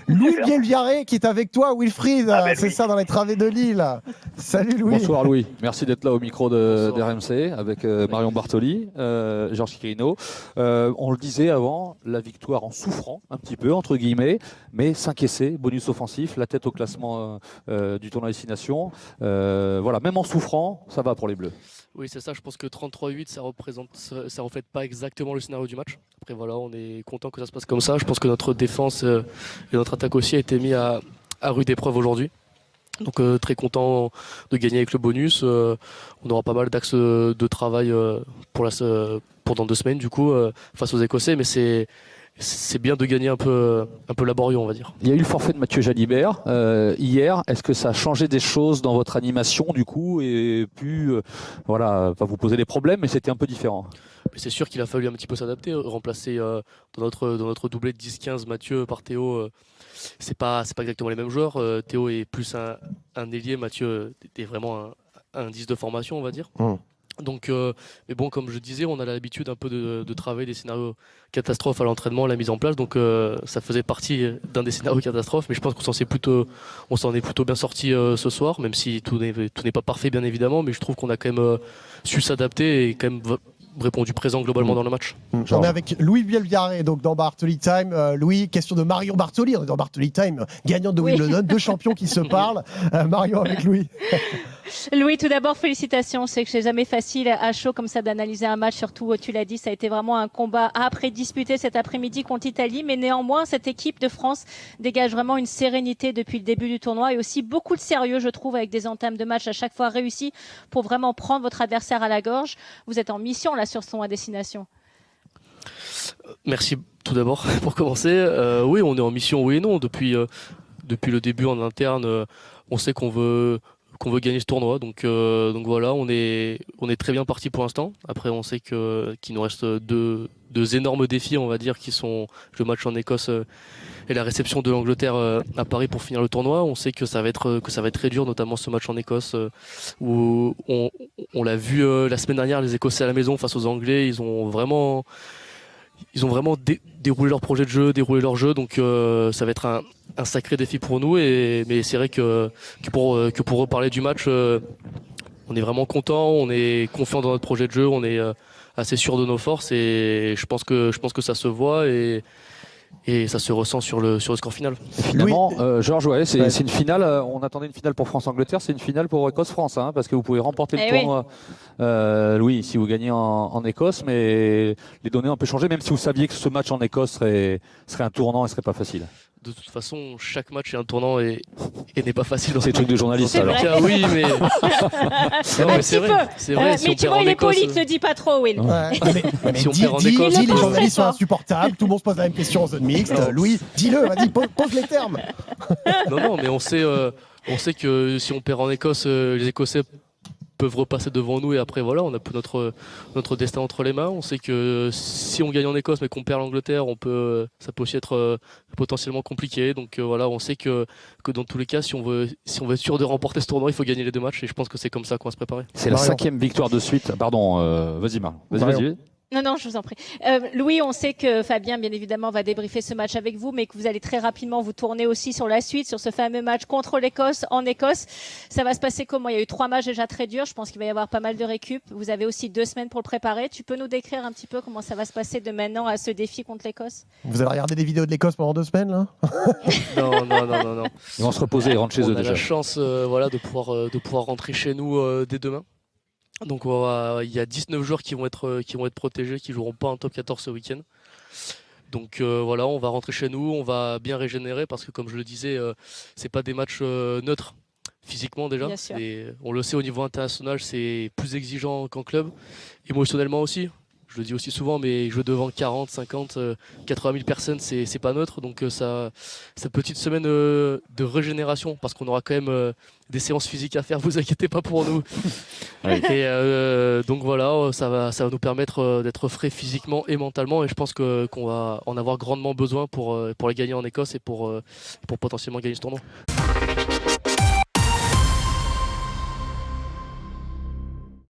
Louis Bielviaré qui est avec toi, Wilfried, c'est Louis. ça, dans les travées de Lille. Salut Louis. Bonsoir Louis, merci d'être là au micro d'RMC avec Marion Bartoli, Georges Quirino. On le disait avant, la victoire en souffrant un petit peu, entre guillemets, mais 5 essais, bonus offensif, la tête au classement du tournoi Destination. Voilà, même en souffrant, ça va pour les Bleus. Oui, c'est ça. Je pense que 33-8, ça reflète pas exactement le scénario du match. Après, voilà, on est content que ça se passe comme ça. Je pense que notre défense et notre attaque aussi a été mis à rude épreuve aujourd'hui. Donc, très content de gagner avec le bonus. On aura pas mal d'axes de travail pour dans 2 semaines, du coup, face aux Écossais. Mais c'est bien de gagner un peu laborieux, on va dire. Il y a eu le forfait de Mathieu Jalibert hier. Est-ce que ça a changé des choses dans votre animation du coup et pu, voilà, pas vous poser des problèmes, mais c'était un peu différent? Mais c'est sûr qu'il a fallu un petit peu s'adapter, remplacer dans notre doublé de 10-15 Mathieu par Théo. C'est pas exactement les mêmes joueurs. Théo est plus un ailier, Mathieu est vraiment un 10 de formation, on va dire. Donc, mais bon, comme je disais, on a l'habitude un peu de travailler des scénarios catastrophes à l'entraînement, à la mise en place. Donc, ça faisait partie d'un des scénarios catastrophes. Mais je pense qu'on s'en est plutôt bien sorti ce soir, même si tout n'est pas parfait, bien évidemment. Mais je trouve qu'on a quand même su s'adapter et quand même répondu présent globalement dans le match. On est avec Louis Bielviaré, donc dans Bartoli Time. Louis, question de Marion Bartoli. On est dans Bartoli Time, gagnante de Wimbledon, 2 champions qui se parlent. Marion avec Louis. Louis, tout d'abord, félicitations. C'est que c'est jamais facile à chaud comme ça d'analyser un match. Surtout, tu l'as dit, ça a été vraiment un combat après disputé cet après-midi contre l'Italie. Mais néanmoins, cette équipe de France dégage vraiment une sérénité depuis le début du tournoi et aussi beaucoup de sérieux, je trouve, avec des entames de match à chaque fois réussies pour vraiment prendre votre adversaire à la gorge. Vous êtes en mission là sur ce tournoi à destination. Merci tout d'abord pour commencer. Oui, on est en mission, oui et non. Depuis le début en interne, on sait qu'on veut gagner ce tournoi, donc voilà, on est très bien parti pour l'instant. Après, on sait qu'il nous reste deux énormes défis, on va dire, qui sont le match en Écosse et la réception de l'Angleterre à Paris pour finir le tournoi. On sait que ça va être très dur, notamment ce match en Écosse où on l'a vu la semaine dernière, les Écossais à la maison face aux Anglais, ils ont vraiment déroulé leur projet de jeu, déroulé leur jeu, donc ça va être un sacré défi pour nous. Mais c'est vrai que pour reparler du match, on est vraiment content, on est confiant dans notre projet de jeu, on est assez sûr de nos forces et je pense que ça se voit et ça se ressent sur le score final. Et finalement, Georges, ouais, c'est une finale. On attendait une finale pour France-Angleterre, c'est une finale pour Écosse-France, hein, parce que vous pouvez remporter le tournoi, Louis, si vous gagnez en Écosse, mais les données ont un peu changé, même si vous saviez que ce match en Écosse serait un tournant et serait pas facile. De toute façon, chaque match est un tournant et n'est pas facile. C'est le truc de journaliste alors. Oui, mais non, c'est vrai. C'est vrai. Mais tu vois, il est poli, te le dis pas trop, Will. Mais Si on dis, perd en Écosse, les on journalistes sont fait pas. insupportables, tout le monde se pose la même question en zone mixte. Louis, dis-le, vas-y, pose les termes. Non, mais on sait que si on perd en Écosse, les Écossais peuvent repasser devant nous et après voilà, on a notre destin entre les mains. On sait que si on gagne en Écosse mais qu'on perd l'Angleterre, ça peut aussi être potentiellement compliqué. Donc voilà, on sait que dans tous les cas, si on veut être sûr de remporter ce tournoi, il faut gagner les 2 matchs et je pense que c'est comme ça qu'on va se préparer. C'est la 5e victoire de suite. Pardon, vas-y Marion. Vas-y. Non, je vous en prie. Louis, on sait que Fabien, bien évidemment, va débriefer ce match avec vous, mais que vous allez très rapidement vous tourner aussi sur la suite, sur ce fameux match contre l'Écosse, en Écosse. Ça va se passer comment? Il y a eu 3 matchs déjà très durs. Je pense qu'il va y avoir pas mal de récup. Vous avez aussi 2 semaines pour le préparer. Tu peux nous décrire un petit peu comment ça va se passer de maintenant à ce défi contre l'Écosse? Vous allez regarder des vidéos de l'Écosse pendant 2 semaines, là? Non. Ils vont se reposer et rentrer chez eux On a déjà. la chance de pouvoir rentrer chez nous dès demain. Donc il y a 19 joueurs qui vont être protégés, qui joueront pas en top 14 ce week-end. Donc voilà, on va rentrer chez nous, on va bien régénérer parce que comme je le disais, c'est pas des matchs neutres physiquement déjà. On le sait au niveau international, c'est plus exigeant qu'en club, émotionnellement aussi. Je le dis aussi souvent, mais jouer devant 40, 50, 80 000 personnes, c'est pas neutre. Donc cette petite semaine de régénération, parce qu'on aura quand même des séances physiques à faire, vous inquiétez pas pour nous. Et donc voilà, ça va nous permettre d'être frais physiquement et mentalement. Et je pense qu'on va en avoir grandement besoin pour les gagner en Écosse et pour potentiellement gagner ce tournoi.